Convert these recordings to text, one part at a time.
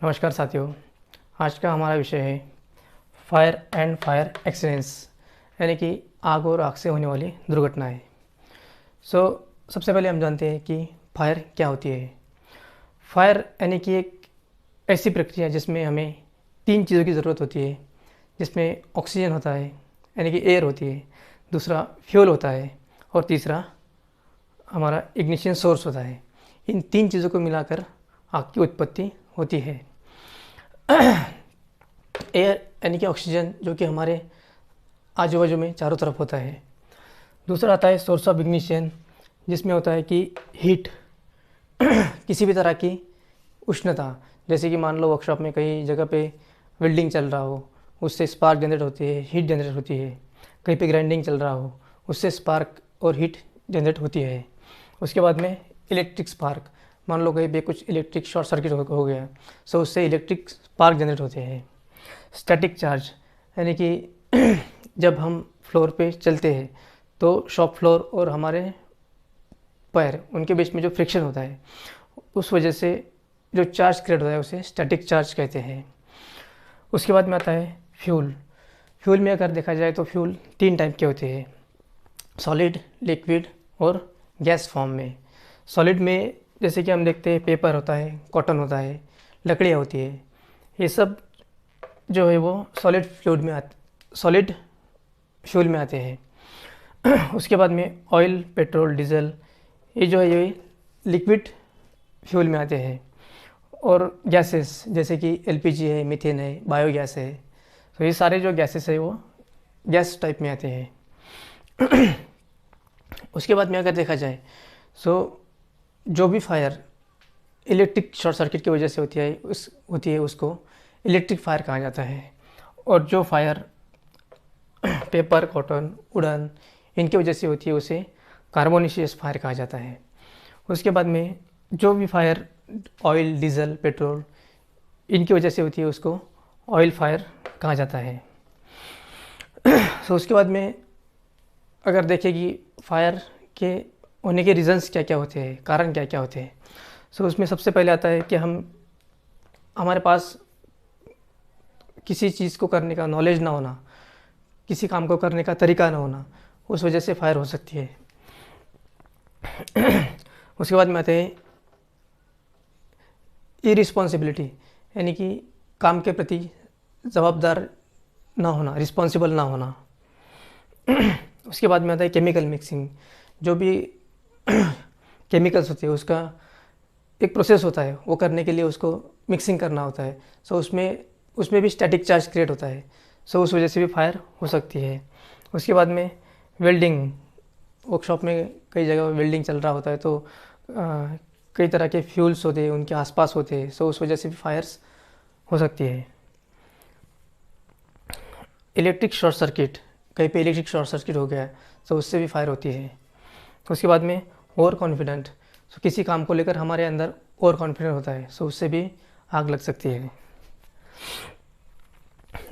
नमस्कार साथियों। आज का हमारा विषय है फायर एंड फायर एक्सीडेंट्स, यानी कि आग और आग से होने वाली दुर्घटनाएं। सबसे पहले हम जानते हैं कि फायर क्या होती है। फायर यानी कि एक ऐसी प्रक्रिया जिसमें हमें 3 चीज़ों की ज़रूरत होती है, जिसमें ऑक्सीजन होता है यानी कि एयर होती है, दूसरा फ्यूल होता है और तीसरा हमारा इग्निशन सोर्स होता है। इन 3 चीज़ों को मिलाकर आग की उत्पत्ति होती है। एयर यानी कि ऑक्सीजन, जो कि हमारे आजू बाजू में चारों तरफ होता है। दूसरा आता है सोर्स ऑफ इग्निशन, जिसमें होता है कि हीट, किसी भी तरह की उष्णता, जैसे कि मान लो वर्कशॉप में कई जगह पे वेल्डिंग चल रहा हो, उससे स्पार्क जनरेट होती है, हीट जनरेट होती है। कहीं पे ग्राइंडिंग चल रहा हो, उससे स्पार्क और हीट जनरेट होती है। उसके बाद में इलेक्ट्रिक स्पार्क, मान लो कहीं पे कुछ इलेक्ट्रिक शॉर्ट सर्किट हो गया, सो उससे इलेक्ट्रिक स्पार्क जनरेट होते हैं। स्टैटिक चार्ज, यानी कि जब हम फ्लोर पे चलते हैं तो शॉप फ्लोर और हमारे पैर, उनके बीच में जो फ्रिक्शन होता है, उस वजह से जो चार्ज क्रिएट होता है उसे स्टैटिक चार्ज कहते हैं। उसके बाद में आता है फ्यूल। फ्यूल में अगर देखा जाए तो फ्यूल 3 टाइप के होते हैं, सॉलिड, लिक्विड और गैस फॉर्म में। सॉलिड में जैसे कि हम देखते हैं पेपर होता है, कॉटन होता है, लकड़ियाँ होती है, ये सब जो है वो सॉलिड फ्यूल में आते हैं। उसके बाद में ऑयल, पेट्रोल, डीजल, ये जो है ये लिक्विड फ्यूल में आते हैं। और गैसेस जैसे कि एलपीजी है, मीथेन है, बायोगैस है, तो ये सारे जो गैसेस है वो गैस टाइप में आते हैं। उसके बाद में अगर देखा जाए सो जो भी फायर इलेक्ट्रिक शॉर्ट सर्किट की वजह से होती है उसको इलेक्ट्रिक फायर कहा जाता है। और जो फायर पेपर, कॉटन, वुडन, इनकी वजह से होती है उसे कार्बोनेशियस फायर कहा जाता है। उसके बाद में जो भी फायर ऑयल, डीजल, पेट्रोल, इनकी वजह से होती है उसको ऑयल फायर कहा जाता है। उसके बाद में अगर देखें कि फायर के होने के रीज़न्स क्या क्या होते हैं, कारण क्या क्या होते हैं, उसमें सबसे पहले आता है कि हमारे पास किसी चीज़ को करने का नॉलेज ना होना, किसी काम को करने का तरीका ना होना, उस वजह से फायर हो सकती है। उसके बाद में आते हैं इरिस्पॉन्सिबिलिटी, यानी कि काम के प्रति जवाबदार ना होना, रिस्पॉन्सिबल ना होना। उसके बाद में आता है केमिकल मिक्सिंग, जो भी केमिकल्स होते हैं उसका एक प्रोसेस होता है, वो करने के लिए उसको मिक्सिंग करना होता है। उसमें भी स्टैटिक चार्ज क्रिएट होता है, उस वजह से भी फायर हो सकती है। उसके बाद में वेल्डिंग, वर्कशॉप में कई जगह वेल्डिंग चल रहा होता है तो कई तरह के फ्यूल्स होते हैं, उनके आसपास होते हैं, उस वजह से भी फायर्स हो सकती है। इलेक्ट्रिक शॉर्ट सर्किट, कहीं पे इलेक्ट्रिक शॉर्ट सर्किट हो गया तो उससे भी फायर होती है। उसके बाद में ओवर कॉन्फिडेंट, किसी काम को लेकर हमारे अंदर ओवर कॉन्फिडेंट होता है, उससे भी आग लग सकती है।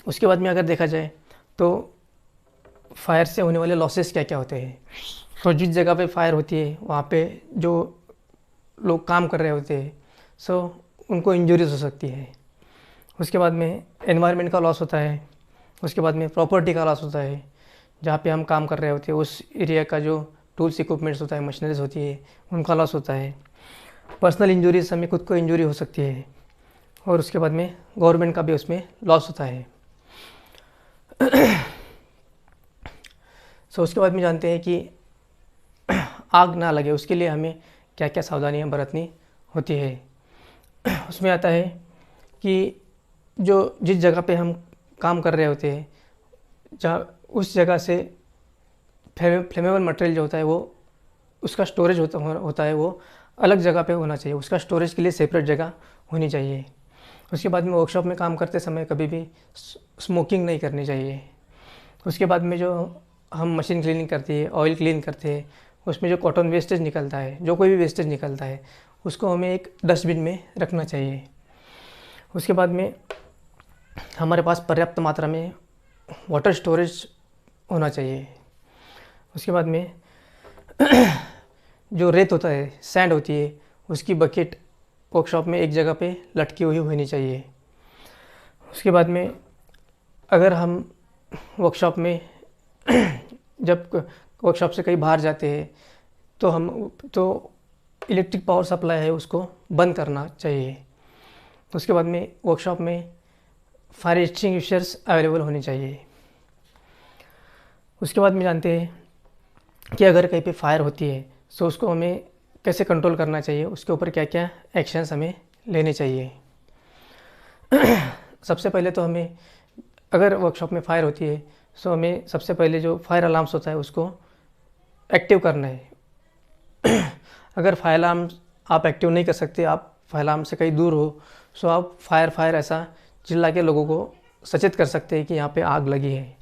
उसके बाद में अगर देखा जाए तो फायर से होने वाले लॉसेस क्या क्या होते हैं, तो जिस जगह पे फायर होती है वहाँ पे जो लोग काम कर रहे होते हैं उनको इंजरीज हो सकती है। उसके बाद में एनवायरनमेंट का लॉस होता है। उसके बाद में प्रॉपर्टी का लॉस होता है, जहाँ पे हम काम कर रहे होते हैं उस एरिया का जो टूल्स, इक्विपमेंट्स होता है, मशीनरीज होती है, उनका लॉस होता है। पर्सनल इंजरीज, हमें खुद को इंजरी हो सकती है। और उसके बाद में गवर्नमेंट का भी उसमें लॉस होता है। उसके बाद में जानते हैं कि आग ना लगे उसके लिए हमें क्या क्या सावधानियां बरतनी होती है। उसमें आता है कि जिस जगह पे हम काम कर रहे होते हैं, जहाँ उस जगह से फ्लेमेबल मटेरियल जो होता है वो उसका स्टोरेज होता है वो अलग जगह पे होना चाहिए, उसका स्टोरेज के लिए सेपरेट जगह होनी चाहिए। उसके बाद में वर्कशॉप में काम करते समय कभी भी स्मोकिंग नहीं करनी चाहिए। उसके बाद में जो हम मशीन क्लीनिंग करती है, ऑयल क्लीन करते हैं, उसमें जो कॉटन वेस्टेज निकलता है, जो कोई भी वेस्टेज निकलता है, उसको हमें एक डस्टबिन में रखना चाहिए। उसके बाद में हमारे पास पर्याप्त मात्रा में वाटर स्टोरेज होना चाहिए। उसके बाद में जो रेत होता है, सैंड होती है, उसकी बकेट वर्कशॉप में एक जगह पे लटकी हुई होनी चाहिए। उसके बाद में अगर हम वर्कशॉप में जब वर्कशॉप से कहीं बाहर जाते हैं तो इलेक्ट्रिक पावर सप्लाई है उसको बंद करना चाहिए। उसके बाद में वर्कशॉप में फायर एक्सटिंग्विशर्स अवेलेबल होने चाहिए। उसके बाद में जानते हैं कि अगर कहीं पे फायर होती है तो उसको हमें कैसे कंट्रोल करना चाहिए, उसके ऊपर क्या क्या एक्शंस हमें लेने चाहिए। सबसे पहले तो हमें अगर वर्कशॉप में फायर होती है तो हमें सबसे पहले जो फायर अलार्म्स होता है उसको एक्टिव करना है। अगर फायर अलार्म आप एक्टिव नहीं कर सकते, आप फायर अलार्म से कहीं दूर हो, तो आप फायर ऐसा चिल्ला के लोगों को सचेत कर सकते हैं कि यहाँ पे आग लगी है।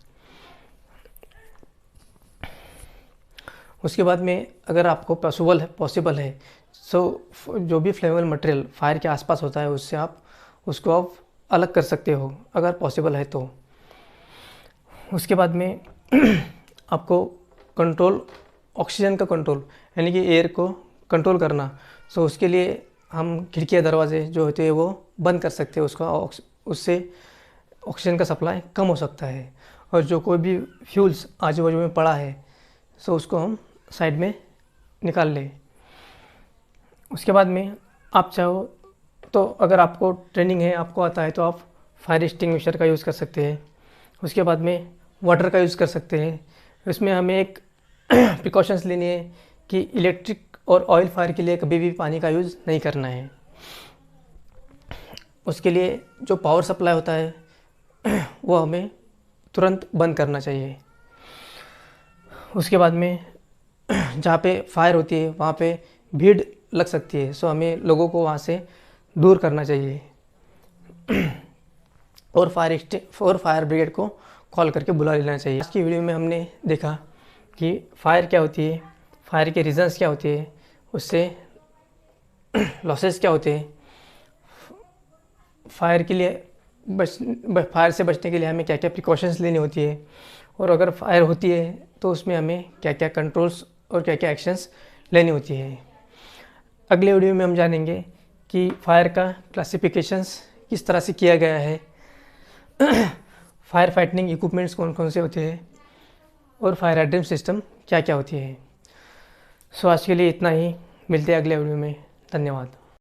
उसके बाद में अगर आपको पॉसिबल है तो जो भी फ्लेमेबल मटेरियल फायर के आसपास होता है उससे उसको आप अलग कर सकते हो अगर पॉसिबल है तो। उसके बाद में आपको ऑक्सीजन का कंट्रोल यानी कि एयर को कंट्रोल करना, तो उसके लिए हम खिड़कियाँ दरवाजे जो होते हैं वो बंद कर सकते हैं, उससे ऑक्सीजन का सप्लाई कम हो सकता है। और जो कोई भी फ्यूल्स आजू बाजू में पड़ा है तो उसको हम साइड में निकाल लें। उसके बाद में आप चाहो तो अगर आपको ट्रेनिंग है, आपको आता है, तो आप फायर एक्सटिंग्विशर का यूज़ कर सकते हैं। उसके बाद में वाटर का यूज़ कर सकते हैं। इसमें हमें एक प्रिकॉशंस लेनी है कि इलेक्ट्रिक और ऑयल फायर के लिए कभी भी पानी का यूज़ नहीं करना है। उसके लिए जो पावर सप्लाई होता है वो हमें तुरंत बंद करना चाहिए। उसके बाद में जहाँ पे फायर होती है वहाँ पे भीड़ लग सकती है, सो हमें लोगों को वहाँ से दूर करना चाहिए और फायर ब्रिगेड को कॉल करके बुला लेना चाहिए। आज की वीडियो में हमने देखा कि फायर क्या होती है, फायर के रीज़न्स क्या होते हैं, उससे लॉसेस क्या होते हैं, फायर से बचने के लिए हमें क्या क्या प्रिकॉशंस लेनी होती है, और अगर फायर होती है तो उसमें हमें क्या क्या कंट्रोल्स और क्या क्या एक्शंस लेनी होती है। अगले वीडियो में हम जानेंगे कि फायर का क्लासिफिकेशंस किस तरह से किया गया है, फायर फाइटिंग इक्विपमेंट्स कौन कौन से होते हैं और फायर हाइड्रेंट सिस्टम क्या क्या होती है। सो आज के लिए इतना ही, मिलते हैं अगले वीडियो में। धन्यवाद।